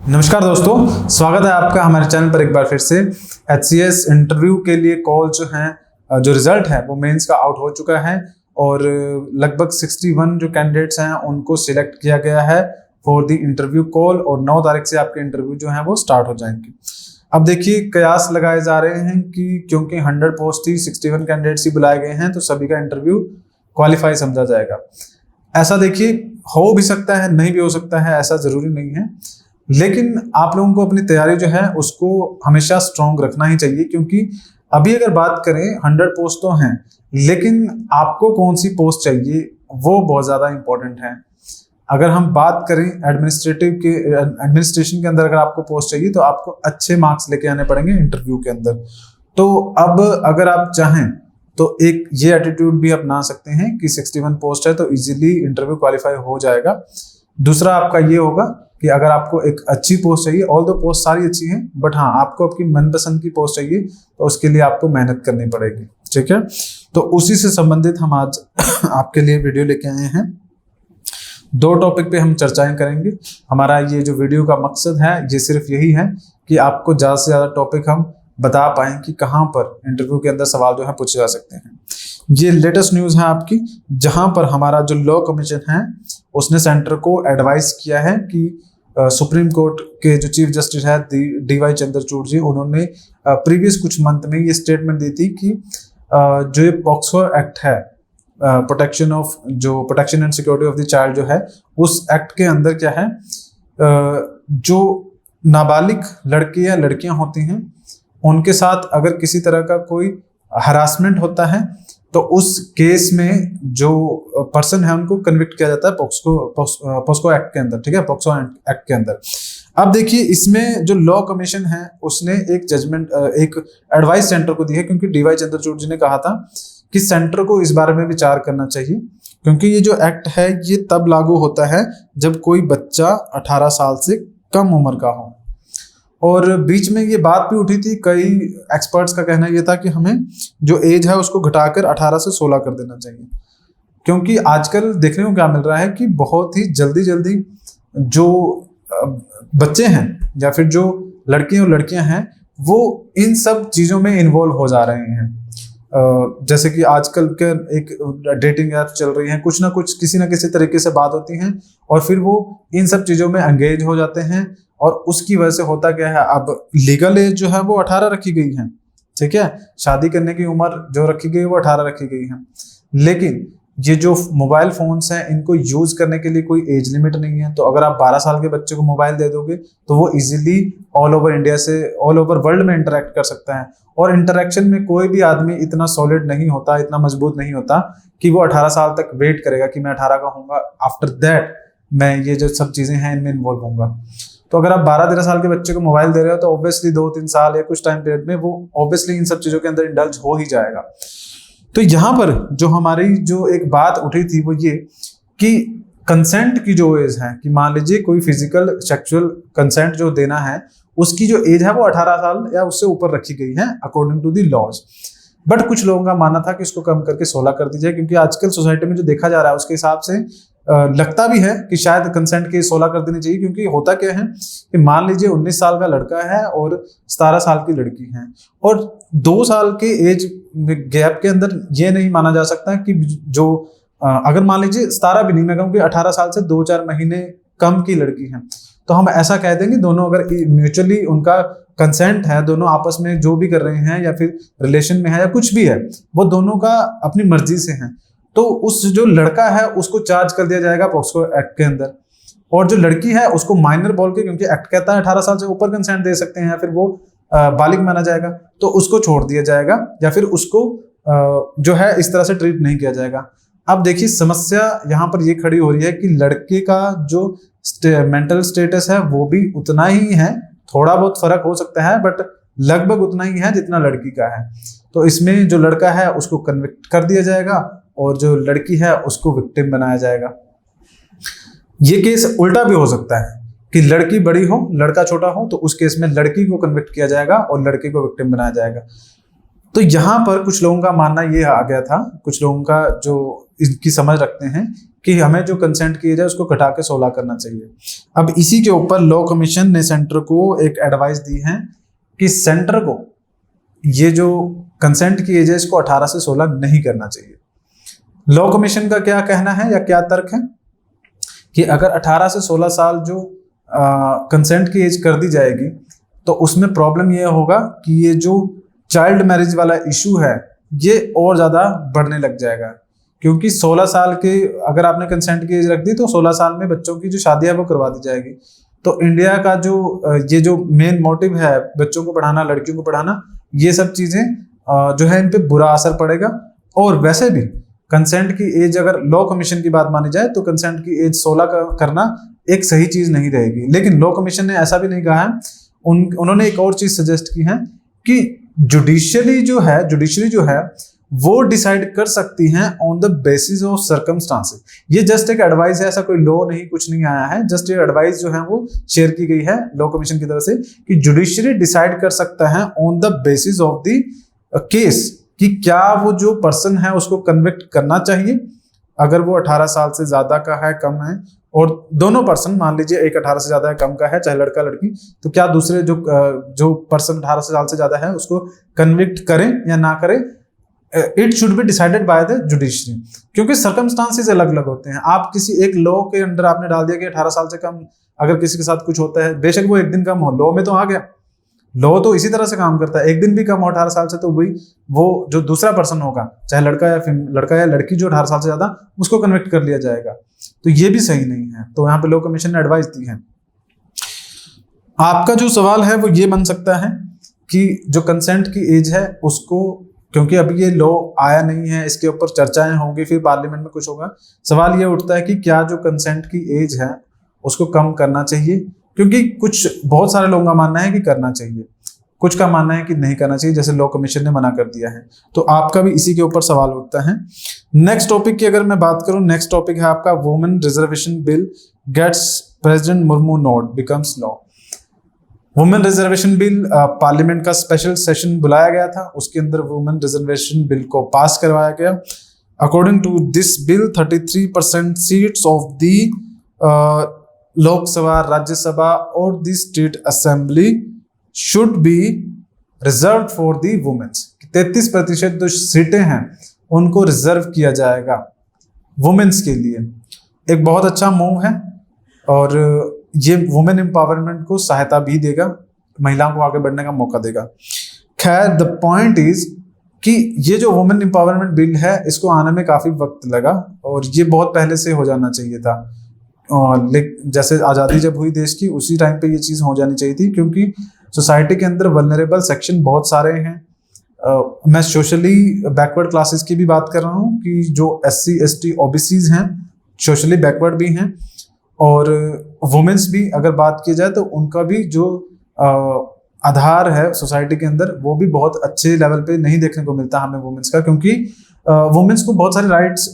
नमस्कार दोस्तों, स्वागत है आपका हमारे चैनल पर एक बार फिर से। HCS इंटरव्यू के लिए कॉल जो है, जो रिजल्ट है वो मेंस का आउट हो चुका है और लगभग 61 जो कैंडिडेट्स हैं उनको सिलेक्ट किया गया है फॉर द इंटरव्यू कॉल और 9 तारीख से आपके इंटरव्यू जो है वो स्टार्ट हो जाएंगे। अब देखिए, कयास लगाए जा रहे हैं कि क्योंकि 100 पोस्ट ही 61 कैंडिडेट्स ही बुलाए गए हैं तो सभी का इंटरव्यू क्वालिफाई समझा जाएगा। ऐसा देखिए हो भी सकता है, नहीं भी हो सकता है, ऐसा जरूरी नहीं है, लेकिन आप लोगों को अपनी तैयारी जो है उसको हमेशा स्ट्रॉन्ग रखना ही चाहिए। क्योंकि अभी अगर बात करें 100 पोस्ट तो हैं, लेकिन आपको कौन सी पोस्ट चाहिए वो बहुत ज़्यादा इंपॉर्टेंट है। अगर हम बात करें एडमिनिस्ट्रेशन के अंदर अगर आपको पोस्ट चाहिए तो आपको अच्छे मार्क्स लेके आने पड़ेंगे इंटरव्यू के अंदर। तो अब अगर आप चाहें तो एक ये एटीट्यूड भी अपना सकते हैं कि 61 पोस्ट है तो इजीली इंटरव्यू क्वालिफाई हो जाएगा। दूसरा आपका ये होगा कि अगर आपको एक अच्छी पोस्ट चाहिए, ऑल दो पोस्ट सारी अच्छी हैं, बट हाँ आपको आपकी मनपसंद की पोस्ट चाहिए तो उसके लिए आपको मेहनत करनी पड़ेगी। ठीक है, तो उसी से संबंधित हम आज आपके लिए वीडियो लेके आए हैं। 2 टॉपिक पे हम चर्चाएं करेंगे। हमारा ये जो वीडियो का मकसद है ये सिर्फ यही है कि आपको ज़्यादा से ज़्यादा टॉपिक हम बता पाएं कि कहाँ पर इंटरव्यू के अंदर सवाल जो है पूछे जा सकते हैं। ये लेटेस्ट न्यूज़ है आपकी, जहाँ पर हमारा जो लॉ कमीशन है उसने सेंटर को एडवाइस किया है कि सुप्रीम कोर्ट के जो चीफ जस्टिस है DY चंद्रचूड़ जी, उन्होंने प्रीवियस कुछ मंथ में ये स्टेटमेंट दी थी कि जो ये पॉक्सो एक्ट है, protection and security of the child जो है, उस एक्ट के अंदर क्या है, जो नाबालिग लड़के या लड़कियां होती हैं उनके साथ अगर किसी तरह का कोई हरासमेंट होता है तो उस केस में जो पर्सन है उनको कन्विक्ट किया जाता है पॉक्सो एक्ट के अंदर। ठीक है, पॉक्सो एक्ट के अंदर। अब देखिए, इसमें जो लॉ कमीशन है उसने एक जजमेंट, एक एडवाइस सेंटर को दी है, क्योंकि DY चंद्रचूड़ जी ने कहा था कि सेंटर को इस बारे में विचार करना चाहिए, क्योंकि ये जो एक्ट है ये तब लागू होता है जब कोई बच्चा 18 साल से कम उम्र का हो। और बीच में ये बात भी उठी थी, कई एक्सपर्ट्स का कहना ये था कि हमें जो एज है उसको घटाकर 18 से 16 कर देना चाहिए, क्योंकि आजकल देखने को क्या मिल रहा है कि बहुत ही जल्दी जो बच्चे हैं या फिर जो लड़के और लड़कियां हैं वो इन सब चीज़ों में इन्वॉल्व हो जा रहे हैं। जैसे कि आजकल के एक डेटिंग ऐप चल रही हैं, कुछ ना कुछ किसी ना किसी तरीके से बात होती हैं और फिर वो इन सब चीज़ों में एंगेज हो जाते हैं। और उसकी वजह से होता क्या है, अब लीगल एज जो है वो 18 रखी गई है। ठीक है, शादी करने की उम्र जो रखी गई है वो 18 रखी गई है, लेकिन ये जो मोबाइल फोन्स हैं इनको यूज करने के लिए कोई एज लिमिट नहीं है। तो अगर आप 12 साल के बच्चे को मोबाइल दे दोगे तो वो इजीली ऑल ओवर इंडिया से ऑल ओवर वर्ल्ड में इंटरेक्ट कर सकता है। और इंटरेक्शन में कोई भी आदमी इतना सॉलिड नहीं होता, इतना मजबूत नहीं होता कि वो 18 साल तक वेट करेगा कि मैं 18 का होऊंगा, आफ्टर दैट मैं ये जो सब चीजें हैं इनमें इन्वॉल्व होऊंगा। तो अगर आप 12-13 साल के बच्चे को मोबाइल दे रहे हो तो ऑब्वियसली 2-3 साल या कुछ टाइम पीरियड में वो ऑब्वियसली इन सब चीजों के अंदर इंडल्ज हो ही जाएगा। तो यहाँ पर जो हमारी जो एक बात उठी थी वो ये कि कंसेंट की जो एज है, कि मान लीजिए कोई फिजिकल सेक्सुअल कंसेंट जो देना है उसकी जो एज है वो 18 साल या उससे ऊपर रखी गई है according to the laws. But कुछ लोगों का मानना था कि इसको कम करके 16 कर दीजिए, क्योंकि आजकल सोसाइटी में जो देखा जा रहा है उसके हिसाब से लगता भी है कि शायद कंसेंट के 16 कर देनी चाहिए। क्योंकि होता क्या है कि मान लीजिए 19 साल का लड़का है और 17 साल की लड़की है, और 2 साल के एज गैप के अंदर ये नहीं माना जा सकता कि जो अगर मान लीजिए 17 भी नहीं, मैं कहूँ कि 18 साल से 2-4 महीने कम की लड़की है तो हम ऐसा कह देंगे दोनों अगर म्यूचुअली उनका कंसेंट है, दोनों आपस में जो भी कर रहे हैं या फिर रिलेशन में है या कुछ भी है, वो दोनों का अपनी मर्जी से है, तो उस जो लड़का है उसको चार्ज कर दिया जाएगा पॉक्सो एक्ट के अंदर, और जो लड़की है उसको माइनर बोल के, क्योंकि एक्ट कहता है 18 साल से ऊपर कंसेंट दे सकते हैं या फिर वो बालिग माना जाएगा, तो उसको छोड़ दिया जाएगा या फिर उसको जो है इस तरह से ट्रीट नहीं किया जाएगा। अब देखिए, समस्या यहाँ पर ये खड़ी हो रही है कि लड़के का जो मेंटल स्टेटस है वो भी उतना ही है, थोड़ा बहुत फर्क हो सकता है बट लगभग उतना ही है जितना लड़की का है। तो इसमें जो लड़का है उसको कन्विक्ट कर दिया जाएगा और जो लड़की है उसको विक्टिम बनाया जाएगा। ये केस उल्टा भी हो सकता है कि लड़की बड़ी हो लड़का छोटा हो, तो उस केस में लड़की को कन्विक्ट किया जाएगा और लड़के को विक्टिम बनाया जाएगा। तो यहाँ पर कुछ लोगों का मानना ये आ गया था, कुछ लोगों का जो इसकी समझ रखते हैं कि हमें जो कंसेंट की एज है उसको घटा के 16 करना चाहिए। अब इसी के ऊपर लॉ कमीशन ने सेंटर को एक एडवाइस दी है कि सेंटर को ये जो कंसेंट की एज है इसको 18 से 16 नहीं करना चाहिए। लॉ कमीशन का क्या कहना है या क्या तर्क है कि अगर 18 से 16 साल जो कंसेंट की एज कर दी जाएगी तो उसमें प्रॉब्लम ये होगा कि ये जो चाइल्ड मैरिज वाला इशू है ये और ज़्यादा बढ़ने लग जाएगा, क्योंकि 16 साल के अगर आपने कंसेंट की एज रख दी तो 16 साल में बच्चों की जो शादी है वो करवा दी जाएगी। तो इंडिया का जो ये जो मेन मोटिव है बच्चों को पढ़ाना, लड़कियों को पढ़ाना, ये सब चीज़ें जो है इन पे बुरा असर पड़ेगा। और वैसे भी कंसेंट की एज अगर लॉ कमीशन की बात मानी जाए तो कंसेंट की एज 16 करना एक सही चीज़ नहीं रहेगी। लेकिन लॉ कमीशन ने ऐसा भी नहीं कहा है, उन्होंने एक और चीज़ सजेस्ट की है कि जुडिशरी जो है वो डिसाइड कर सकती हैं on the basis of circumstances. ये जस्ट एक एडवाइस है, ऐसा कोई लॉ नहीं, कुछ नहीं आया है, जस्ट ये एडवाइस जो है वो शेयर की गई है लॉ कमीशन की तरफ से कि जुडिशरी डिसाइड कर सकता है on the basis of the case कि क्या वो जो पर्सन है उसको कन्विक्ट करना चाहिए अगर वो 18 साल से ज्यादा का है, कम है, और दोनों पर्सन मान लीजिए एक 18 से ज्यादा है, कम का है, चाहे लड़का लड़की, तो क्या दूसरे जो पर्सन 18 से साल से ज्यादा है उसको कन्विक्ट करें या ना करें। It should be decided by the judiciary, क्योंकि सर्कमस्टांसेस अलग अलग होते हैं। आप किसी एक लॉ के अंडर आपने डाल दिया कि 18 साल से कम अगर किसी के साथ कुछ होता है, बेशक वो एक दिन कम हो, लॉ में तो आ गया। लॉ तो इसी तरह से काम करता है, एक दिन भी कम हो 18 साल से तो वही वो जो दूसरा पर्सन होगा, चाहे लड़का या लड़की जो 18 साल से ज्यादा, उसको कन्विक्ट कर लिया जाएगा। तो ये भी सही नहीं है। तो यहाँ पे लॉ कमीशन ने एडवाइस दी है। आपका जो सवाल है वो ये बन सकता है कि जो कंसेंट की एज है उसको, क्योंकि अभी ये लॉ आया नहीं है, इसके ऊपर चर्चाएं होंगी, फिर पार्लियामेंट में कुछ होगा, सवाल ये उठता है कि क्या जो कंसेंट की एज है उसको कम करना चाहिए, क्योंकि बहुत सारे लोगों का मानना है कि करना चाहिए, कुछ का मानना है कि नहीं करना चाहिए, जैसे लॉ कमीशन ने मना कर दिया है। तो आपका भी इसी के ऊपर सवाल उठता है। नेक्स्ट टॉपिक की अगर मैं बात करूं, नेक्स्ट टॉपिक है आपका women reservation Bill Gates president Murmu note becomes law. Women reservation bill parliament का स्पेशल सेशन बुलाया गया था, उसके अंदर वुमेन रिजर्वेशन बिल को पास करवाया गया। According to this bill 33% seats of the Lok Sabha, Rajya Sabha और the state assembly should be reserved for the women's. 33% जो सीटें हैं उनको रिजर्व किया जाएगा वुमेन्स के लिए। एक बहुत अच्छा मूव है और ये वुमेन एम्पावरमेंट को सहायता भी देगा, महिलाओं को आगे बढ़ने का मौका देगा। खैर द पॉइंट इज कि ये जो वुमेन एम्पावरमेंट बिल है इसको आने में काफी वक्त लगा और ये बहुत पहले से हो जाना चाहिए था। जैसे आज़ादी जब हुई देश की उसी टाइम पे ये चीज़ हो जानी चाहिए थी, क्योंकि सोसाइटी के अंदर वल्नरेबल सेक्शन बहुत सारे हैं। मैं सोशली बैकवर्ड क्लासेस की भी बात कर रहा हूँ कि जो SC ST OBCs हैं, सोशली बैकवर्ड भी हैं, और वुमेन्स भी अगर बात की जाए तो उनका भी जो आधार है सोसाइटी के अंदर वो भी बहुत अच्छे लेवल पे नहीं देखने को मिलता हमें वुमेन्स का, क्योंकि वुमेन्स को बहुत सारे राइट्स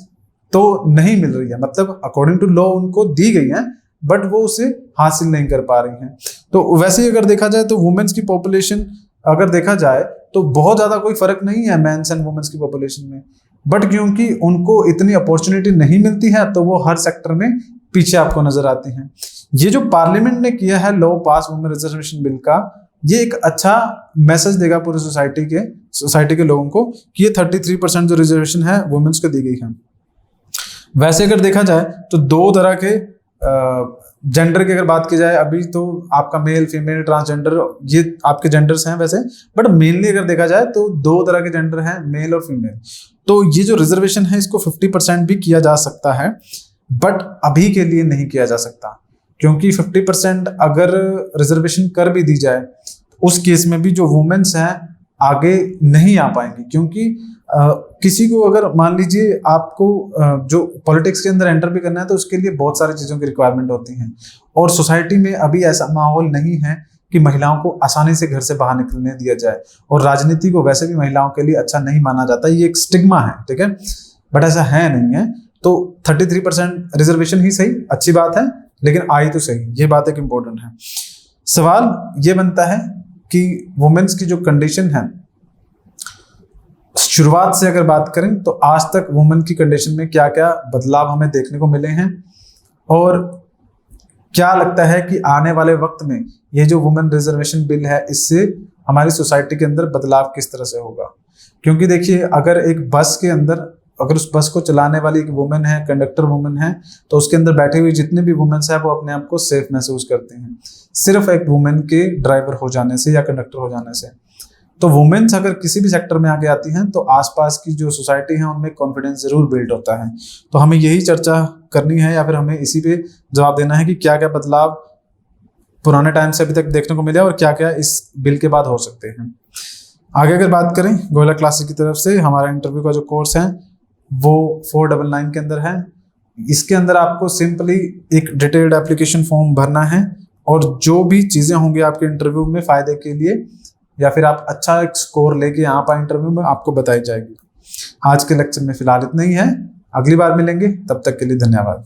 तो नहीं मिल रही है, मतलब अकॉर्डिंग टू लॉ उनको दी गई है बट वो उसे हासिल नहीं कर पा रही हैं। तो वैसे ही अगर देखा जाए तो वुमेन्स की पॉपुलेशन अगर देखा जाए तो बहुत ज़्यादा कोई फर्क नहीं है मेंस एंड वुमेन्स की पॉपुलेशन में, बट क्योंकि उनको इतनी अपॉर्चुनिटी नहीं मिलती है तो वो हर सेक्टर में पीछे आपको नजर आती हैं। ये जो पार्लियामेंट ने किया है लॉ पास वुमेन रिजर्वेशन बिल का, ये एक अच्छा मैसेज देगा पूरी सोसाइटी के लोगों को कि ये 33% जो रिजर्वेशन है वुमेन्स को दी गई है। वैसे अगर देखा जाए तो दो तरह के जेंडर की अगर बात की जाए, अभी तो आपका मेल फीमेल ट्रांसजेंडर ये आपके जेंडर्स हैं वैसे, बट मेनली अगर देखा जाए तो दो तरह के जेंडर हैं, मेल और फीमेल। तो ये जो रिजर्वेशन है इसको 50% भी किया जा सकता है, बट अभी के लिए नहीं किया जा सकता, क्योंकि 50% अगर रिजर्वेशन कर भी दी जाए उस केस में भी जो वुमेन्स हैं आगे नहीं आ पाएंगी, क्योंकि किसी को अगर मान लीजिए आपको जो पॉलिटिक्स के अंदर एंटर भी करना है तो उसके लिए बहुत सारी चीज़ों की रिक्वायरमेंट होती हैं, और सोसाइटी में अभी ऐसा माहौल नहीं है कि महिलाओं को आसानी से घर से बाहर निकलने दिया जाए, और राजनीति को वैसे भी महिलाओं के लिए अच्छा नहीं माना जाता, ये एक स्टिग्मा है, ठीक है, बट ऐसा है नहीं है। तो 33% रिजर्वेशन ही सही, अच्छी बात है, लेकिन आई तो सही, ये बात एक इम्पोर्टेंट है। सवाल ये बनता है कि वुमेन्स की जो कंडीशन है शुरुआत से अगर बात करें तो आज तक वुमेन की कंडीशन में क्या क्या बदलाव हमें देखने को मिले हैं, और क्या लगता है कि आने वाले वक्त में ये जो वुमेन रिजर्वेशन बिल है इससे हमारी सोसाइटी के अंदर बदलाव किस तरह से होगा। क्योंकि देखिए, अगर एक बस के अंदर, अगर उस बस को चलाने वाली एक वुमेन है, कंडक्टर वुमेन है, तो उसके अंदर बैठे हुए जितने भी वुमेन्स हैं वो अपने आप को सेफ महसूस करते हैं सिर्फ एक वुमेन के ड्राइवर हो जाने से या कंडक्टर हो जाने से। तो वुमेन्स अगर किसी भी सेक्टर में आगे आती हैं तो आसपास की जो सोसाइटी है उनमें कॉन्फिडेंस जरूर बिल्ड होता है। तो हमें यही चर्चा करनी है या फिर हमें इसी पे जवाब देना है कि क्या क्या बदलाव पुराने टाइम से अभी तक देखने को मिले और क्या क्या इस बिल के बाद हो सकते हैं। आगे अगर बात करें गोयला क्लासेस की तरफ से, हमारा इंटरव्यू का जो कोर्स है वो 499 के अंदर है। इसके अंदर आपको सिंपली एक डिटेल्ड एप्लीकेशन फॉर्म भरना है और जो भी चीज़ें होंगी आपके इंटरव्यू में फ़ायदे के लिए या फिर आप अच्छा एक स्कोर लेके यहाँ पर इंटरव्यू में आपको बताई जाएगी। आज के लेक्चर में फिलहाल इतना ही है, अगली बार मिलेंगे, तब तक के लिए धन्यवाद।